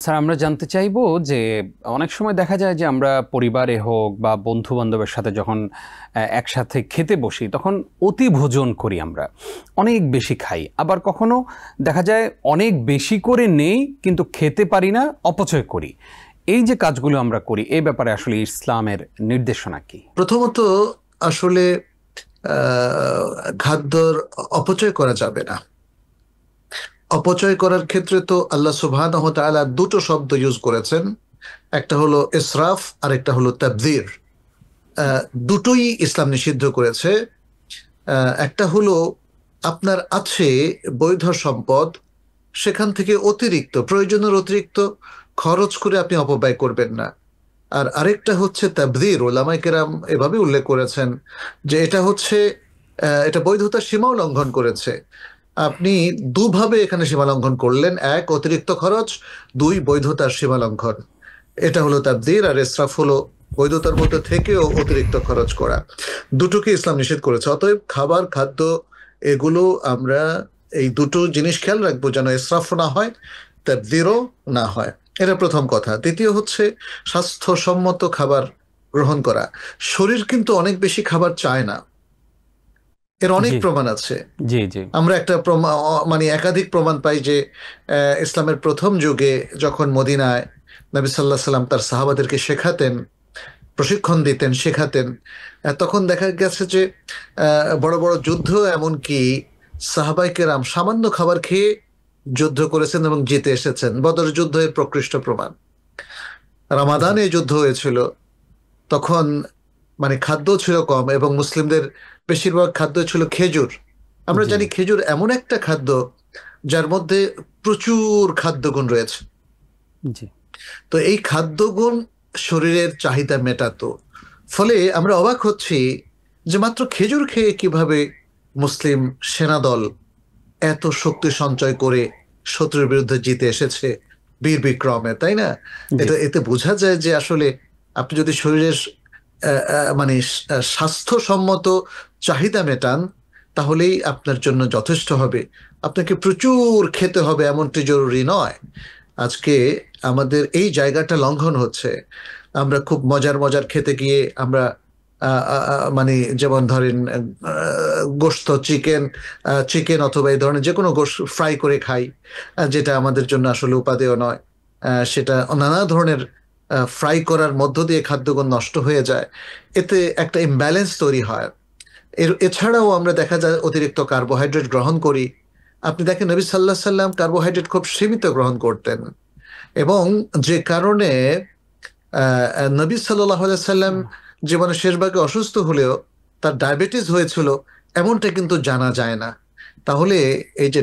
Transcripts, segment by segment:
Sir, আমরা জানতে চাইবো যে অনেক সময় দেখা যায় যে আমরা পরিবারে হোক বা বন্ধু বান্ধবের সাথে যখন একসাথে খেতে বসি তখন অতি ভোজন করি, আমরা অনেক বেশি খাই, আবার কখনো দেখা যায় অনেক বেশি করে নেই কিন্তু খেতে পারি না, অপচয় করি। এই যে কাজগুলো আমরা করি, এই ব্যাপারে আসলে ইসলামের নির্দেশনা কি? প্রথমত আসলে খাদ্যর অপচয় করা যাবে না। অপচয় করার ক্ষেত্রে তো আল্লাহ সুবহানাহু ওয়া তাআলা দুটো শব্দ ইউজ করেছেন, একটা হলো ইসরাফ আর একটা হলো তাবযির। দুটোই ইসলাম নিষিদ্ধ করেছে। একটা হলো আপনার আছে বৈধ সম্পদ, সেখান থেকে অতিরিক্ত প্রয়োজনের অতিরিক্ত খরচ করে আপনি অপব্যয় করবেন না। আর আরেকটা হচ্ছে তাবযির। ওলামায়ে কেরাম এভাবে উল্লেখ করেছেন যে এটা হচ্ছে এটা বৈধতার সীমাও লঙ্ঘন করেছে। আপনি দুভাবে এখানে সীমা লঙ্ঘন করলেন, এক অতিরিক্ত খরচ, দুই বৈধতার সীমা লঙ্ঘন। এটা হলো তাবযির। আর ইসরাফ হলো বৈধতার মধ্যে থেকেও অতিরিক্ত খরচ করা। দুটোকে ইসলাম নিষেধ করেছে। অতএব খাবার, খাদ্য, এগুলো আমরা এই দুটো জিনিস খেয়াল রাখবো যেন ইসরাফও না হয়, তাবযিরও না হয়। এটা প্রথম কথা। দ্বিতীয় হচ্ছে স্বাস্থ্যসম্মত খাবার গ্রহণ করা। শরীর কিন্তু অনেক বেশি খাবার চায় না, এর অনেক জি প্রমাণ আছে। জি জি আমরা একটা মানে একাধিক প্রমাণ পাই যে ইসলামের প্রথম যুগে যখন মদিনায় নবী সাল্লাল্লাহু আলাইহি সাল্লাম তার সাহাবাদেরকে শেখাতেন, প্রশিক্ষণ দিতেন, শেখাতেন, তখন দেখা গেছে যে বড় বড় যুদ্ধ, এমনকি সাহাবায়ে কেরাম সামান্য খাবার খেয়ে যুদ্ধ করেছেন এবং জিতে এসেছেন। বদর যুদ্ধ এর প্রকৃষ্ট প্রমাণ। জি রামাদানে যুদ্ধ হয়েছিল, তখন মানে খাদ্য ছিল কম এবং মুসলিমদের বেশিরভাগ খাদ্য ছিল খেজুর। আমরা জি জানি খেজুর এমন একটা খাদ্য যার মধ্যে প্রচুর খাদ্যগুণ রয়েছে। জি তো এই খাদ্যগুণ শরীরের চাহিদা মেটাতো। ফলে আমরা অবাক হচ্ছি যে মাত্র খেজুর খেয়ে কিভাবে মুসলিম সেনাদল এত শক্তি সঞ্চয় করে শত্রুর বিরুদ্ধে জিতে এসেছে বীর বিক্রমে, তাই না? জি এতে বোঝা যায় যে আসলে আপনি যদি শরীরের মানে স্বাস্থ্যসম্মত চাহিদা মেটান, তাহলেই আপনার জন্য যথেষ্ট হবে। আপনাকে প্রচুর খেতে হবে এমনটি জরুরি নয়। আজকে আমাদের এই জায়গাটা লঙ্ঘন হচ্ছে। আমরা খুব মজার মজার খেতে গিয়ে আমরা মানে যেমন ধরেন গোশত, চিকেন অথবা এই ধরনের যে কোনো গোশত ফ্রাই করে খাই, যেটা আমাদের জন্য আসলে উপাদেয় নয়। সেটা নানা ধরনের ফ্রাই করার মধ্য দিয়ে খাদ্যগুণ নষ্ট হয়ে যায়। এতে একটা ইমব্যালেন্স তৈরি হয়। এছাড়াও আমরা দেখা যায় অতিরিক্ত কার্বোহাইড্রেট গ্রহণ করি। আপনি দেখেন নবী সাল্লাল্লাহু আলাইহি সাল্লাম কার্বোহাইড্রেট খুব সীমিত গ্রহণ করতেন, এবং যে কারণে নবী সাল্লাল্লাহু আলাইহি সাল্লাম জীবনের শেষ ভাগে অসুস্থ হলেও তার ডায়াবেটিস হয়েছিল এমনটা কিন্তু জানা যায় না। তাহলে এই যে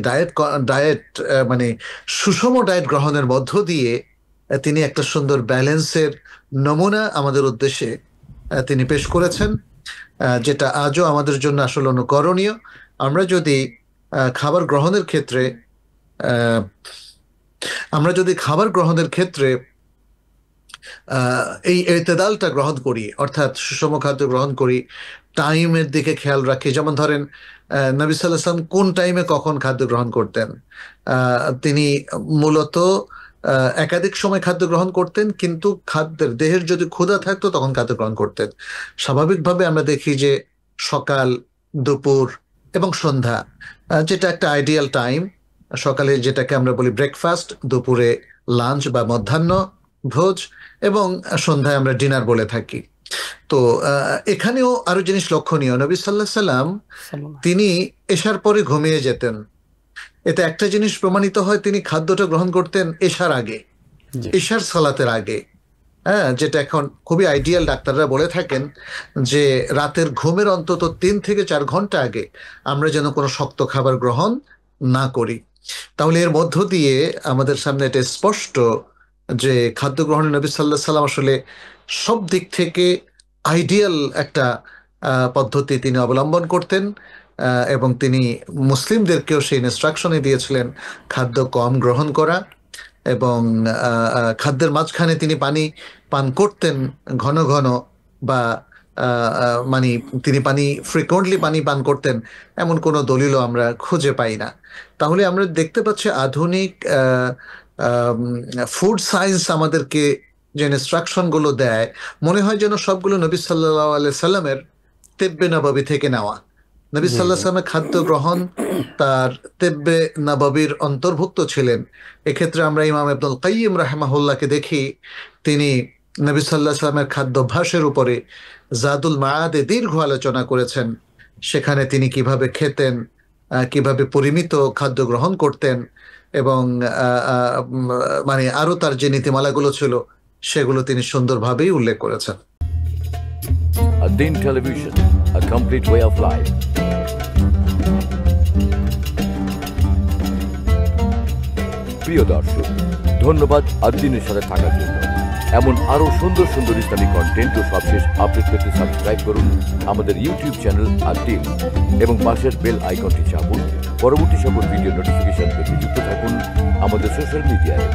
ডায়েট মানে সুষম ডায়েট গ্রহণের মধ্য দিয়ে তিনি একটা সুন্দর ব্যালেন্সের নমুনা আমাদের উদ্দেশ্যে তিনি পেশ করেছেন, যেটা আজও আমাদের জন্য আসলে অনুকরণীয়। আমরা যদি খাবার গ্রহণের ক্ষেত্রে আহ, আমরা যদি খাবার গ্রহণের ক্ষেত্রে এই এতেদালটা গ্রহণ করি, অর্থাৎ সুষম খাদ্য গ্রহণ করি, টাইমের দিকে খেয়াল রাখি। যেমন ধরেন নবী সাল্লাল্লাহু আলাইহি ওয়াসাল্লাম কোন টাইমে কখন খাদ্য গ্রহণ করতেন। তিনি মূলত একাধিক সময় খাদ্য গ্রহণ করতেন, কিন্তু খাদ্যের দেহের যদি ক্ষুধা থাকতো তখন খাদ্য গ্রহণ করতেন। স্বাভাবিকভাবে আমরা দেখি যে সকাল, দুপুর এবং সন্ধ্যা, যেটা একটা আইডিয়াল টাইম। সকালে যেটাকে আমরা বলি ব্রেকফাস্ট, দুপুরে লাঞ্চ বা মধ্যাহ্ন ভোজ, এবং সন্ধ্যায় আমরা ডিনার বলে থাকি। তো এখানেও আরো জিনিস লক্ষণীয়, নবী সাল্লাল্লাহু আলাইহি সাল্লাম সাল্লাল্লাহু। তিনি এশার পরে ঘুমিয়ে যেতেন। এতে একটা জিনিস প্রমাণিত হয়, তিনি খাদ্যটা গ্রহণ করতেন এশার আগে, জি এশার সালাতের আগে। হ্যাঁ, যেটা এখন খুবই আইডিয়াল। ডাক্তাররা বলে থাকেন যে রাতের ঘুমের অন্তত 3 থেকে 4 ঘন্টা আগে আমরা যেন কোনো শক্ত খাবার গ্রহণ না করি। তাহলে এর মধ্য দিয়ে আমাদের সামনে এটা স্পষ্ট যে খাদ্য গ্রহণে নবী সাল্লাল্লাহু আলাইহি সাল্লাম আসলে সব দিক থেকে আইডিয়াল একটা পদ্ধতি তিনি অবলম্বন করতেন, এবং তিনি মুসলিমদেরকেও সেই ইনস্ট্রাকশনে দিয়েছিলেন খাদ্য কম গ্রহণ করা, এবং খাদ্যের মাঝখানে তিনি পানি পান করতেন ঘন ঘন, বা মানে তিনি ফ্রিকোয়েন্টলি পানি পান করতেন এমন কোনো দলিলও আমরা খুঁজে পাই না। তাহলে আমরা দেখতে পাচ্ছি আধুনিক ফুড সায়েন্স আমাদেরকে যে ইনস্ট্রাকশন গুলো দেয়, মনে হয় যেন সবগুলো নবী সাল্লাল্লাহু আলাইহি সাল্লামের তেব্বে নবাবী থেকে নেওয়া। নবী জি সাল্লাল্লাহু জি আলাইহি সাল্লামের খাদ্য গ্রহণ তার তেব্বে নবাবীর অন্তর্ভুক্ত ছিলেন। এক্ষেত্রে আমরা ইমাম ইবনুল কাইয়িম রাহিমাহুল্লাহকে দেখি, তিনি নবী সাল্লাল্লাহু আলাইহি সাল্লামের খাদ্যাভ্যাসের উপরে জাদুল মাআদে দীর্ঘ আলোচনা করেছেন। সেখানে তিনি কিভাবে খেতেন, কিভাবে পরিমিত খাদ্য গ্রহণ করতেন, এবং মানে আরো তার যে নীতিমালাগুলো ছিল সেগুলো তিনি সুন্দরভাবেই উল্লেখ করেছেন। Ad-Din Television, a complete way of life. প্রিয় দর্শক, ধন্যবাদ ad-Din-এর সাথে থাকার জন্য। এমন আরো সুন্দর সুন্দর ইসলামিক কন্টেন্ট ও সবশেষ আপডেট পেতে সাবস্ক্রাইব করুন আমাদের ইউটিউব চ্যানেল ad-Din এবং পাশের বেল আইকনটি চাপুন। পরবর্তী সকল ভিডিও নোটিফিকেশন পেতে যুক্ত থাকুন আমাদের সোশ্যাল মিডিয়ায়।